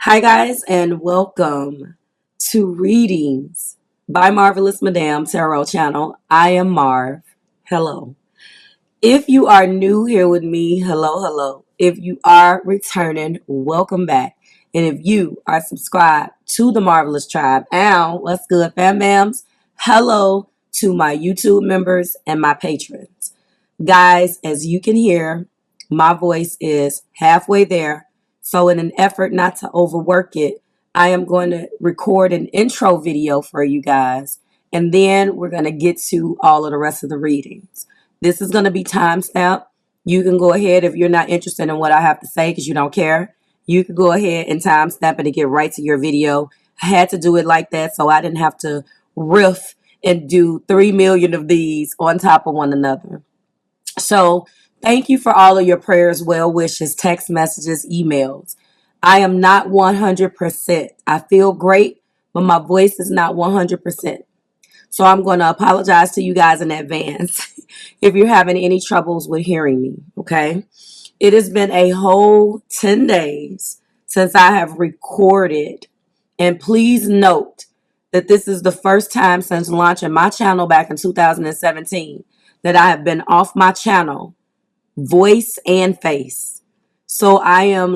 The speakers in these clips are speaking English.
Hi, guys, and welcome to Readings by Marvelous Madame Tarot Channel. I am Marv. Hello. If you are new here with me, hello, hello. If you are returning, welcome back. And if you are subscribed to the Marvelous Tribe, and what's good, fam bams? Hello to my YouTube members and my patrons. Guys, as you can hear, my voice is halfway there. So in an effort not to overwork it, I am going to record an intro video for you guys. And then we're going to get to all of the rest of the readings. This is going to be timestamped. You can go ahead if you're not interested in what I have to say because you don't care. You can go ahead and timestamp it and get right to your video. I had to do it like that so I didn't have to riff and do 3 million of these on top of one another. So thank you for all of your prayers, well wishes, text messages, emails. I am not 100%. I feel great, but my voice is not 100%. So I'm going to apologize to you guys in advance if you're having any troubles with hearing me, okay? It has been a whole 10 days since I have recorded. And please note that this is the first time since launching my channel back in 2017 that I have been off my channel, voice and face. So I'm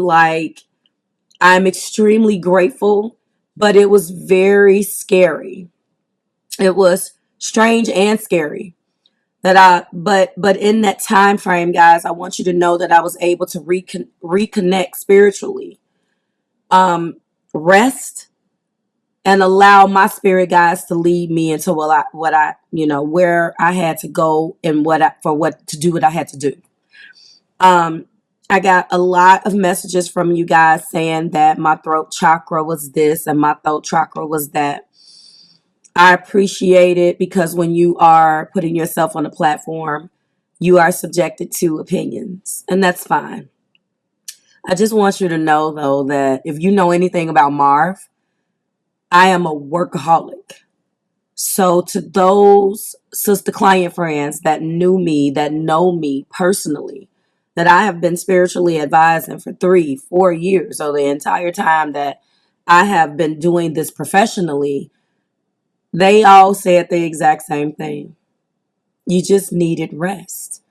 extremely grateful, but it was very scary. It was strange and scary but in that time frame, guys, I want you to know that I was able to reconnect spiritually, rest, and allow my spirit guides to lead me into where I had to go and what I had to do. I got a lot of messages from you guys saying that my throat chakra was this and my throat chakra was that. I appreciate it because when you are putting yourself on a platform, you are subjected to opinions, and that's fine. I just want you to know, though, that if you know anything about Marv, I am a workaholic. So to those sister client friends that knew me, that know me personally, that I have been spiritually advising for 3-4 years, so the entire time that I have been doing this professionally, they all said the exact same thing. You just needed rest.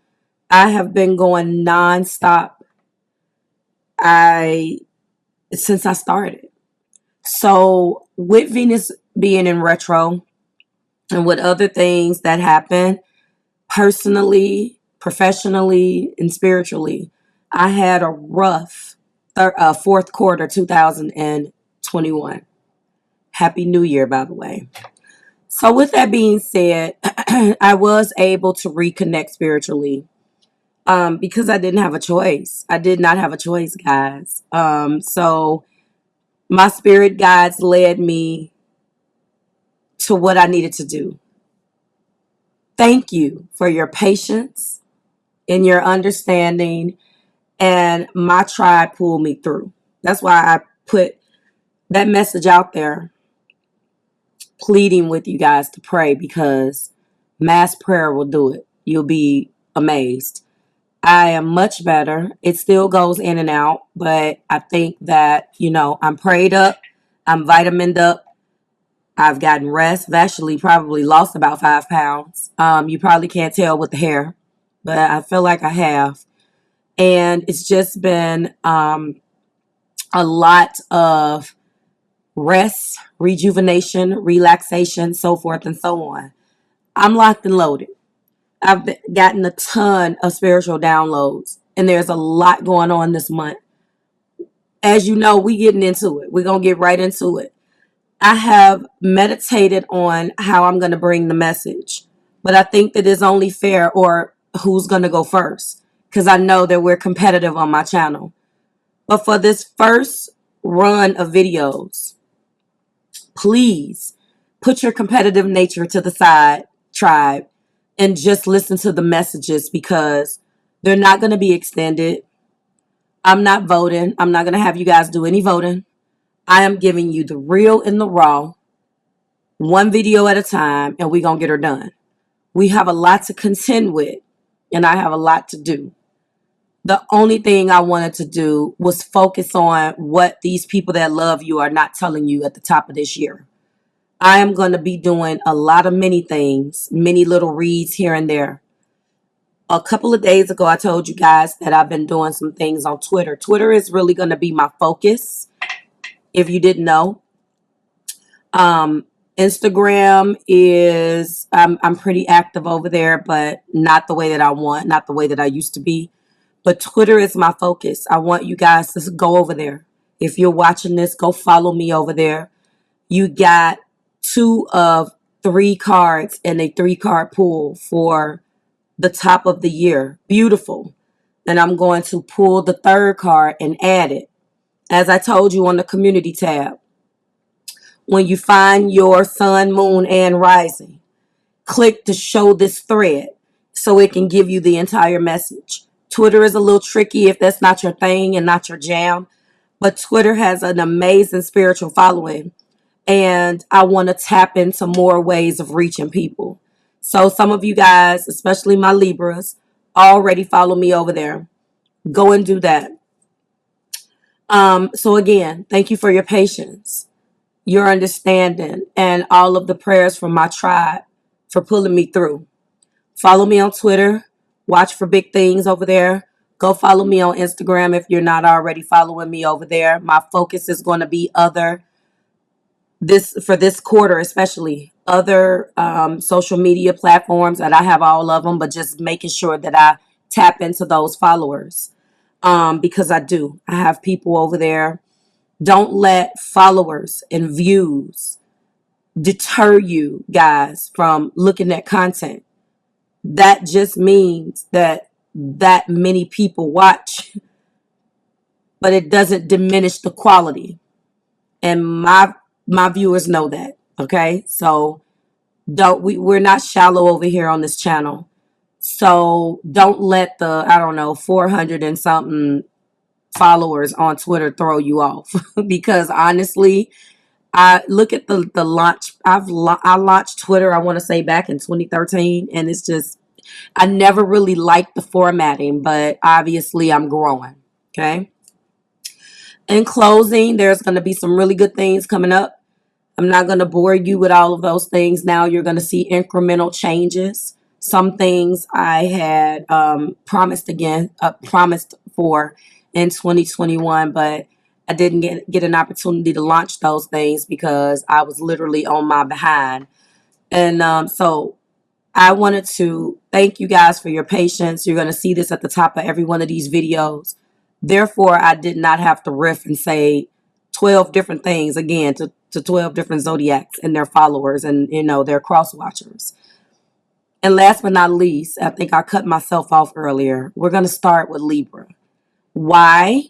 I have been going nonstop since I started. So with Venus being in retro and with other things that happen personally, professionally, and spiritually, I had a rough fourth quarter 2021. Happy New Year, by the way. So with that being said, I was able to reconnect spiritually because I didn't have a choice. I did not have a choice, guys. So my spirit guides led me to what I needed to do. Thank you for your patience and your understanding, and my tribe pulled me through. That's why I put that message out there, pleading with you guys to pray, because mass prayer will do it. You'll be amazed. I am much better. It still goes in and out, but I think that, I'm prayed up, I'm vitamined up, I've gotten rest. I've actually probably lost about 5 pounds. You probably can't tell with the hair, but I feel like I have. And it's just been a lot of rest, rejuvenation, relaxation, so forth and so on. I'm locked and loaded. I've gotten a ton of spiritual downloads, and there's a lot going on this month. As you know, we getting into it. We're going to get right into it. I have meditated on how I'm going to bring the message, but I think that it's only fair, or who's going to go first, because I know that we're competitive on my channel. But for this first run of videos, please put your competitive nature to the side, tribe, and just listen to the messages, because they're not going to be extended. I'm not voting. I'm not going to have you guys do any voting. I am giving you the real and the raw, one video at a time, and we're going to get her done. We have a lot to contend with, and I have a lot to do. The only thing I wanted to do was focus on what these people that love you are not telling you at the top of this year. I am going to be doing a lot of many things, many little reads here and there. A couple of days ago, I told you guys that I've been doing some things on Twitter. Twitter is really going to be my focus, if you didn't know. Instagram is, I'm pretty active over there, but not the way that I want, not the way that I used to be. But Twitter is my focus. I want you guys to go over there. If you're watching this, go follow me over there. You got 2 of 3 cards in a 3-card pool for the top of the year. Beautiful. And I'm going to pull the 3rd card and add it. As I told you on the community tab, when you find your sun, moon, and rising, click to show this thread so it can give you the entire message. Twitter is a little tricky if that's not your thing and not your jam, but Twitter has an amazing spiritual following, and I want to tap into more ways of reaching people. So some of you guys, especially my Libras, already follow me over there. Go and do that. So again, thank you for your patience, your understanding, and all of the prayers from my tribe for pulling me through. Follow me on Twitter. Watch for big things over there. Go follow me on Instagram if you're not already following me over there. My focus is going to be for this quarter, especially other social media platforms, that I have all of them, but just making sure that I tap into those followers, because I do. I have people over there. Don't let followers and views deter you guys from looking at content. That just means that many people watch, but it doesn't diminish the quality. And my viewers know that. Okay, so we're not shallow over here on this channel. So don't let the, I don't know, 400 and something followers on Twitter throw you off. Because honestly, I look at the launch. I launched Twitter, I want to say back in 2013, and it's just, I never really liked the formatting, but obviously I'm growing. Okay. In closing, there's going to be some really good things coming up. I'm not going to bore you with all of those things now. You're going to see incremental changes. Some things I had promised for in 2021, but I didn't get an opportunity to launch those things because I was literally on my behind. And so I wanted to thank you guys for your patience. You're going to see this at the top of every one of these videos. Therefore, I did not have to riff and say 12 different things again to 12 different zodiacs and their followers and, their cross watchers. And last but not least, I think I cut myself off earlier. We're going to start with Libra. Why?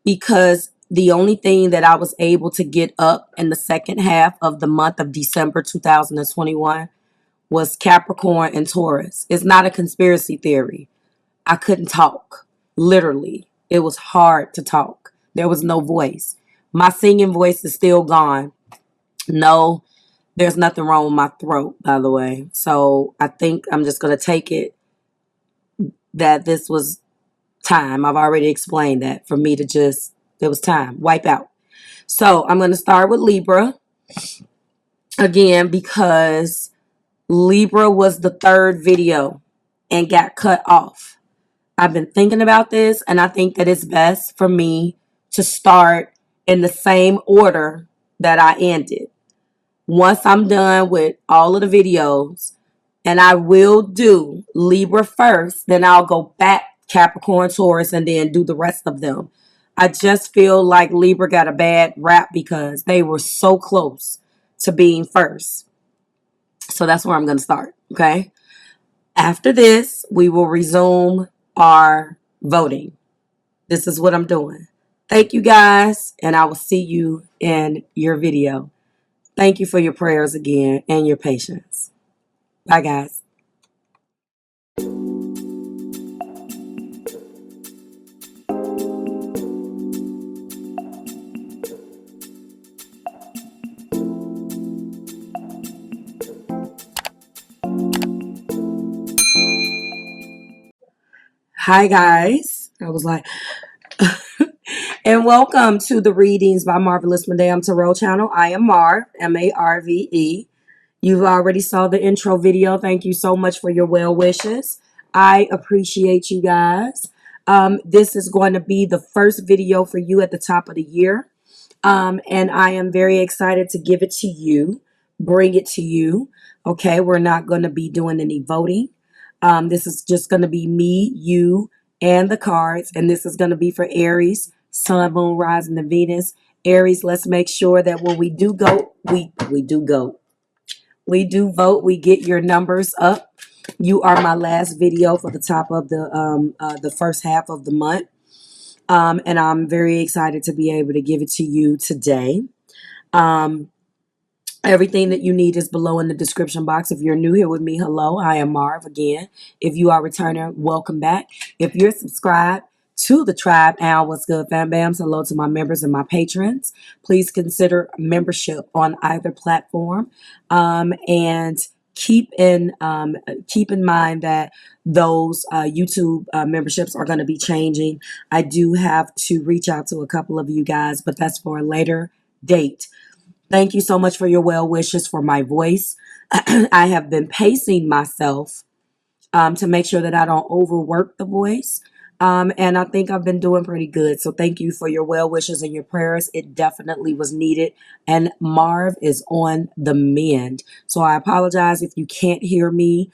Because the only thing that I was able to get up in the second half of the month of December 2021 was Capricorn and Taurus. It's not a conspiracy theory. I couldn't talk. Literally. It was hard to talk. There was no voice. My singing voice is still gone. No, there's nothing wrong with my throat, by the way. So I think I'm just going to take it that this was time. I've already explained that for me to just, it was time. Wipe out. So I'm going to start with Libra again because Libra was the 3rd video and got cut off. I've been thinking about this, and I think that it's best for me to start in the same order that I ended. Once I'm done with all of the videos, and I will do Libra first, then I'll go back Capricorn, Taurus, and then do the rest of them. I just feel like Libra got a bad rap because they were so close to being first. So that's where I'm going to start, okay? After this, we will resume our voting. This is what I'm doing. Thank you guys, and I will see you in your video. Thank you for your prayers again and your patience. Bye, guys. Hi, guys. I was like, and welcome to the readings by Marvelous Madame Tarot channel. I am Marv, Marve. You've already saw the intro video. Thank you so much for your well wishes. I appreciate you guys. This is going to be the first video for you at the top of the year. And I am very excited to give it to you, bring it to you. Okay, we're not going to be doing any voting. This is just going to be me, you, and the cards. And this is going to be for Aries, Sun, Moon, Rising, and Venus. Aries, let's make sure that when we do go, we do vote, we get your numbers up. You are my last video for the top of the first half of the month. And I'm very excited to be able to give it to you today. Everything that you need is below in the description box. If you're new here with me, hello, I am Marv again. If you are a returner, welcome back. If you're subscribed to the tribe, and what's good, fam bams, hello to my members and my patrons. Please consider membership on either platform. And keep in mind that those YouTube memberships are going to be changing. I do have to reach out to a couple of you guys, but that's for a later date. Thank you so much for your well wishes for my voice. I have been pacing myself to make sure that I don't overwork the voice. And I think I've been doing pretty good. So thank you for your well wishes and your prayers. It definitely was needed. And Marv is on the mend. So I apologize if you can't hear me.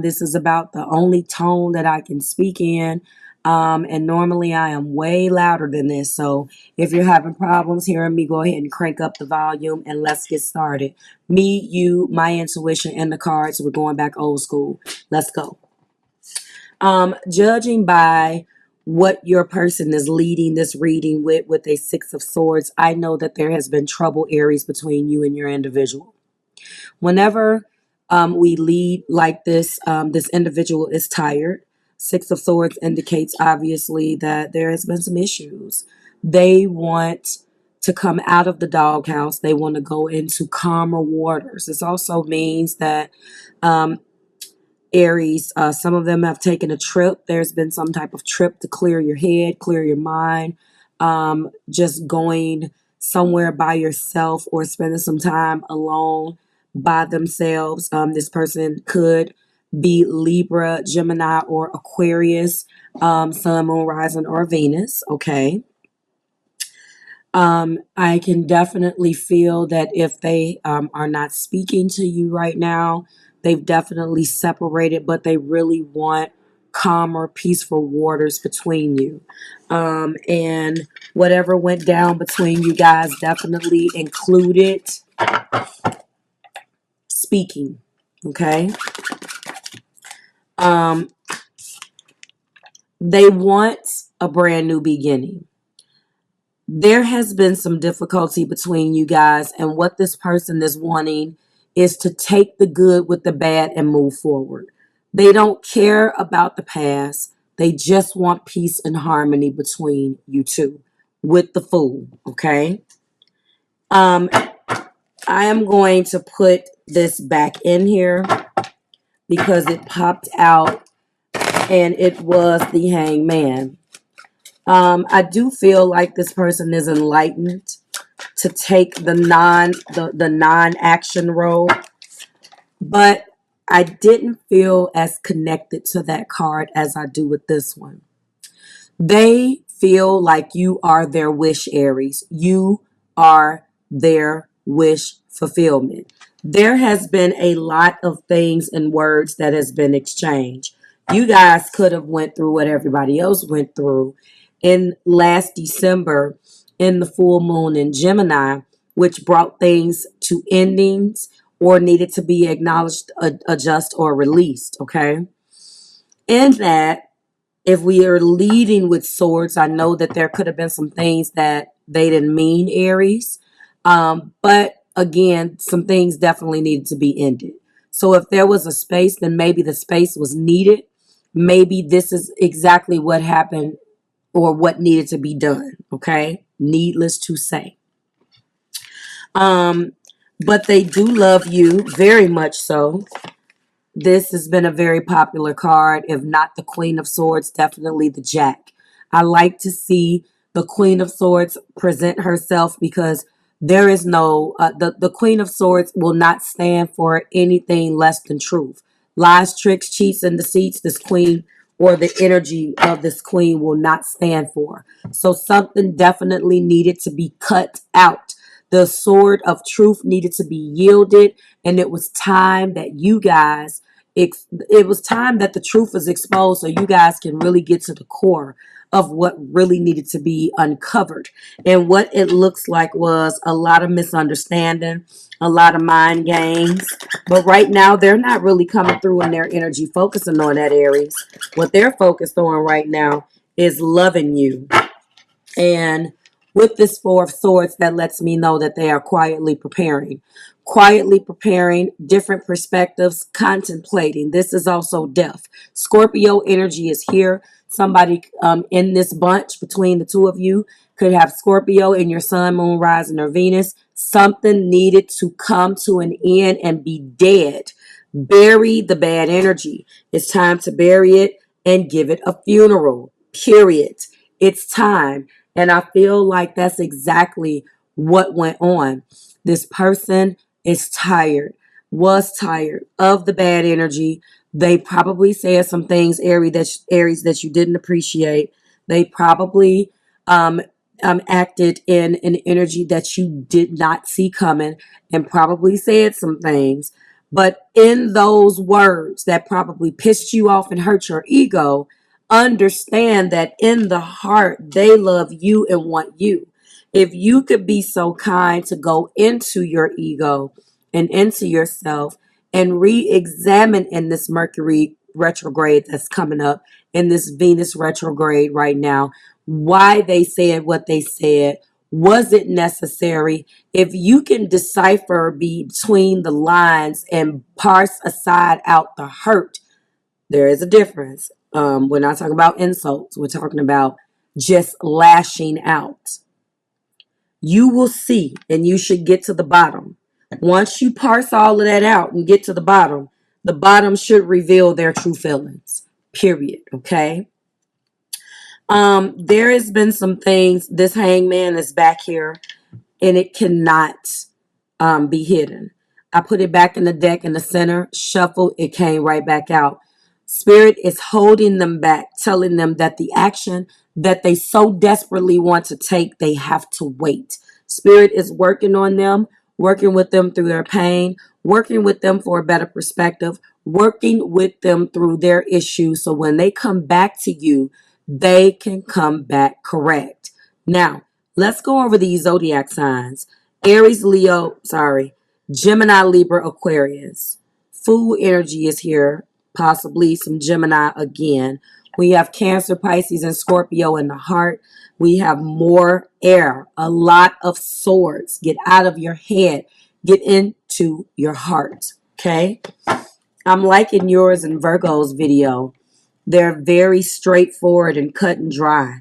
This is about the only tone that I can speak in. And normally I am way louder than this. So if you're having problems hearing me, go ahead and crank up the volume and let's get started. Me, you, my intuition, and the cards. We're going back old school. Let's go. Judging by what your person is leading this reading with a Six of Swords, I know that there has been trouble, Aries, between you and your individual. Whenever we lead like this, this individual is tired. Six of Swords indicates, obviously, that there has been some issues. They want to come out of the doghouse. They want to go into calmer waters. This also means that Aries, some of them have taken a trip. There's been some type of trip to clear your head, clear your mind, just going somewhere by yourself or spending some time alone by themselves. This person could be Libra, Gemini, or Aquarius, Sun, Moon, Rising, or Venus. Okay. I can definitely feel that if they are not speaking to you right now, they've definitely separated, but they really want calmer, peaceful waters between you. And whatever went down between you guys definitely included speaking. Okay. They want a brand new beginning. There has been some difficulty between you guys, and what this person is wanting is to take the good with the bad and move forward. They don't care about the past. They just want peace and harmony between you two with the Fool, okay? I am going to put this back in here because it popped out and it was the Hangman. I do feel like this person is enlightened to take the non-action role, but I didn't feel as connected to that card as I do with this one. They feel like you are their wish, Aries. You are their wish fulfillment. There has been a lot of things and words that has been exchanged. You guys could have went through what everybody else went through in last December in the full moon in Gemini, which brought things to endings or needed to be acknowledged, adjust, or released, okay? In that, if we are leading with swords, I know that there could have been some things that they didn't mean, Aries. But again, some things definitely needed to be ended. So if there was a space, then maybe the space was needed. Maybe this is exactly what happened or what needed to be done, okay? Needless to say. But they do love you very much so. This has been a very popular card. If not the Queen of Swords, definitely the Jack. I like to see the Queen of Swords present herself because there is no, the Queen of Swords will not stand for anything less than truth. Lies, tricks, cheats, and deceits, this queen or the energy of this queen will not stand for. So something definitely needed to be cut out. The sword of truth needed to be yielded, and it was time that you guys, it was time that the truth was exposed so you guys can really get to the core of what really needed to be uncovered. And what it looks like was a lot of misunderstanding, a lot of mind games. But right now, they're not really coming through in their energy, focusing on that, Aries. What they're focused on right now is loving you. And with this Four of Swords, that lets me know that they are quietly preparing. Quietly preparing, different perspectives, contemplating. This is also death. Scorpio energy is here. Somebody in this bunch between the two of you could have Scorpio in your sun, moon, rising, or Venus. Something needed to come to an end and be dead. Bury the bad energy. It's time to bury it and give it a funeral. Period. It's time. And I feel like that's exactly what went on. This person is tired, was tired of the bad energy. They probably said some things, Aries, that you didn't appreciate. They probably acted in an energy that you did not see coming and probably said some things. But in those words that probably pissed you off and hurt your ego, understand that in the heart, they love you and want you. If you could be so kind to go into your ego and into yourself and re-examine in this Mercury retrograde that's coming up, in this Venus retrograde right now, why they said what they said. Was it necessary? If you can decipher between the lines and parse aside out the hurt, there is a difference. We're not talking about insults. We're talking about just lashing out. You will see, and you should get to the bottom. Once you parse all of that out and get to the bottom should reveal their true feelings. Period. Okay. There has been some things. This hangman is back here, and it cannot be hidden. I put it back in the deck in the center, shuffle, it came right back out. Spirit is holding them back, telling them that the action that they so desperately want to take, they have to wait. Spirit is working on them, working with them through their pain, working with them for a better perspective, working with them through their issues. So when they come back to you, they can come back correct. Now, let's go over these zodiac signs. Aries, Leo, Gemini, Libra, Aquarius. Fool energy is here, possibly some Gemini again. We have Cancer, Pisces, and Scorpio in the heart. We have more air, a lot of swords. Get out of your head, get into your heart. Okay? I'm liking yours and Virgo's video. They're very straightforward and cut and dry.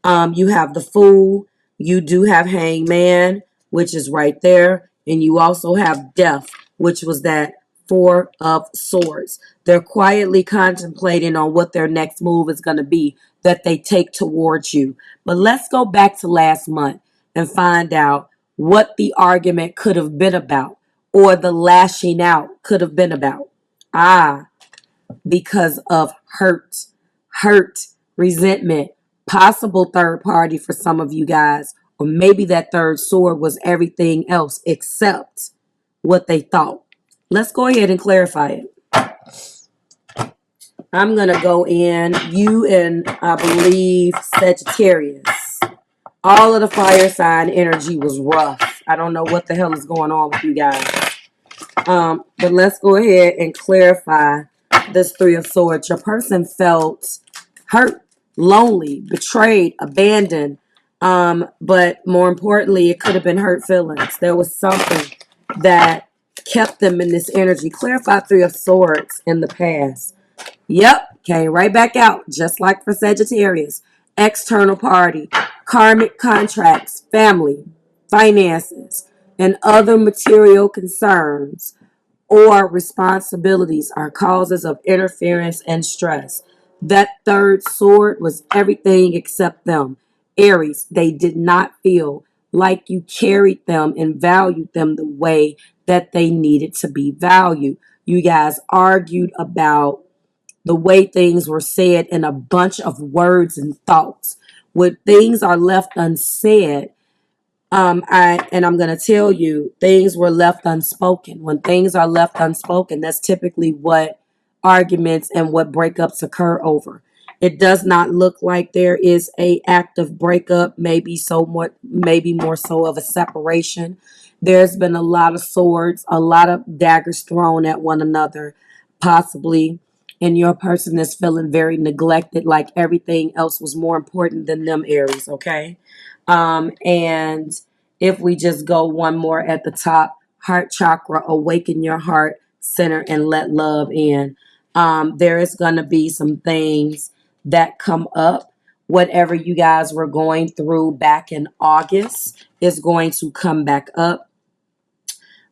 You have the Fool. You do have Hangman, which is right there. And you also have Death, which was that Four of Swords. They're quietly contemplating on what their next move is going to be that they take towards you. But let's go back to last month and find out what the argument could have been about or the lashing out could have been about. Because of hurt, resentment, possible third party for some of you guys, or maybe that third sword was everything else except what they thought. Let's go ahead and clarify it. I'm going to go in, you and I believe Sagittarius. All of the fire sign energy was rough. I don't know what the hell is going on with you guys. But let's go ahead and clarify this Three of Swords. Your person felt hurt, lonely, betrayed, abandoned. But more importantly, it could have been hurt feelings. There was something that kept them in this energy. Clarify Three of Swords in the past. Yep, came right back out, just like for Sagittarius. External party, karmic contracts, family, finances, and other material concerns or responsibilities are causes of interference and stress. That third sword was everything except them. Aries, they did not feel like you carried them and valued them the way that they needed to be valued. You guys argued about the way things were said and a bunch of words and thoughts. When things are left unsaid, I'm gonna tell you, things were left unspoken. When things are left unspoken, that's typically what arguments and what breakups occur over. It does not look like there is a active breakup, maybe more so of a separation. There's been a lot of swords, a lot of daggers thrown at one another, possibly, and your person is feeling very neglected, like everything else was more important than them, Aries, okay? And if we just go one more at the top, heart chakra, awaken your heart center and let love in. There is going to be some things that come up. Whatever you guys were going through back in August is going to come back up.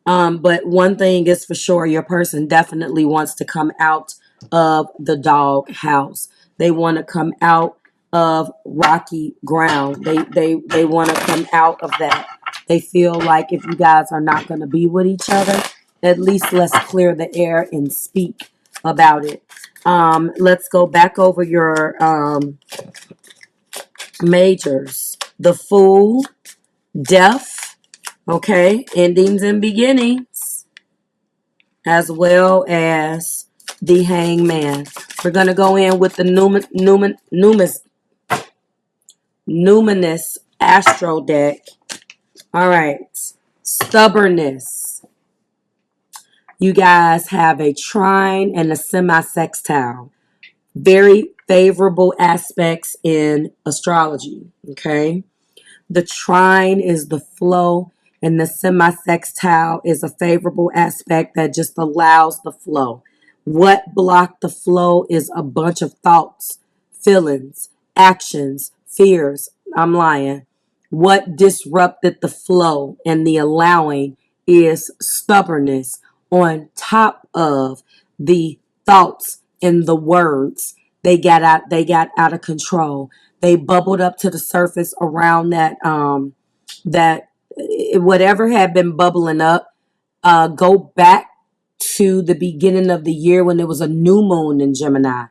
But one thing is for sure, your person definitely wants to come out of the dog house. They want to come out of rocky ground. They want to come out of that. They feel like if you guys are not going to be with each other, at least let's clear the air and speak about it. Let's go back over your majors. The Fool, Death, okay, endings and beginnings, as well as the Hangman. We're going to go in with the Numinous Astro deck. All right. Stubbornness. You guys have a trine and a semi-sextile. Very favorable aspects in astrology, okay? The trine is the flow, and the semi-sextile is a favorable aspect that just allows the flow. What blocked the flow is a bunch of thoughts, feelings, actions, fears. I'm lying. What disrupted the flow and the allowing is stubbornness on top of the thoughts and the words. They got out of control. They bubbled up to the surface around that whatever had been bubbling up. Go back to the beginning of the year when there was a new moon in Gemini.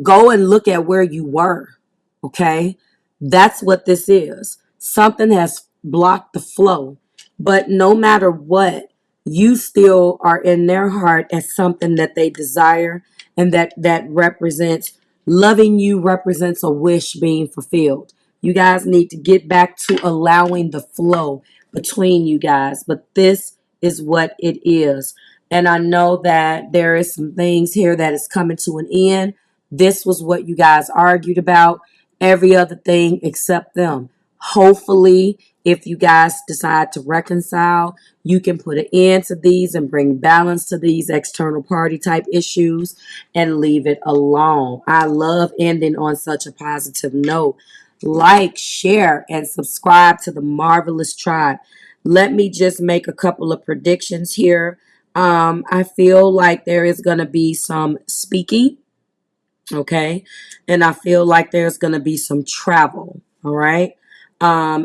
Go and look at where you were. Okay, that's what this is. Something has blocked the flow, but no matter what, you still are in their heart as something that they desire, and that represents loving you, represents a wish being fulfilled. You guys need to get back to allowing the flow between you guys, but this is what it is. And I know that there is some things here that is coming to an end. This was what you guys argued about. Every other thing except them. Hopefully, if you guys decide to reconcile, you can put an end to these and bring balance to these external party type issues and leave it alone. I love ending on such a positive note. Like, share, and subscribe to the Marvelous Tribe. Let me just make a couple of predictions here. I feel like there is going to be some speaking, okay, and I feel like there's going to be some travel, all right.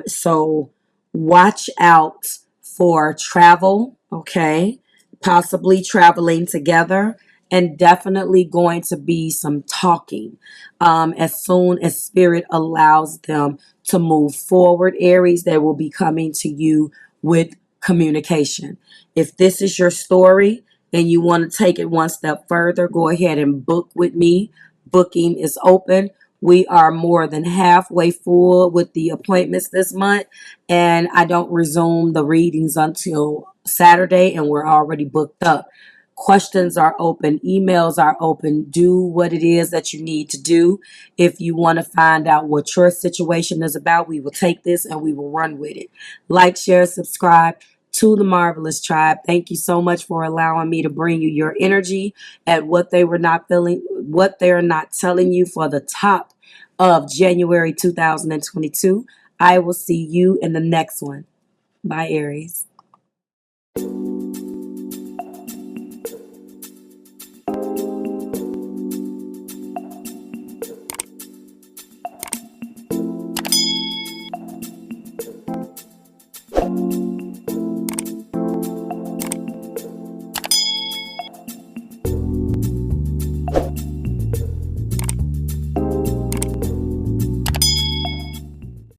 So watch out for travel, okay, possibly traveling together, and definitely going to be some talking as soon as spirit allows them to move forward. Aries, they will be coming to you with communication. If this is your story and you want to take it one step further, go ahead and book with me. Booking is open. We are more than halfway full with the appointments this month, and I don't resume the readings until Saturday, and we're already booked up. Questions are open, emails are open. Do what it is that you need to do. If you want to find out what your situation is about, we will take this and we will run with it. Like, share, subscribe to the Marvelous Tribe. Thank you so much for allowing me to bring you your energy at what they were not feeling, what they're not telling you for the top of January 2022. I will see you in the next one. Bye, Aries.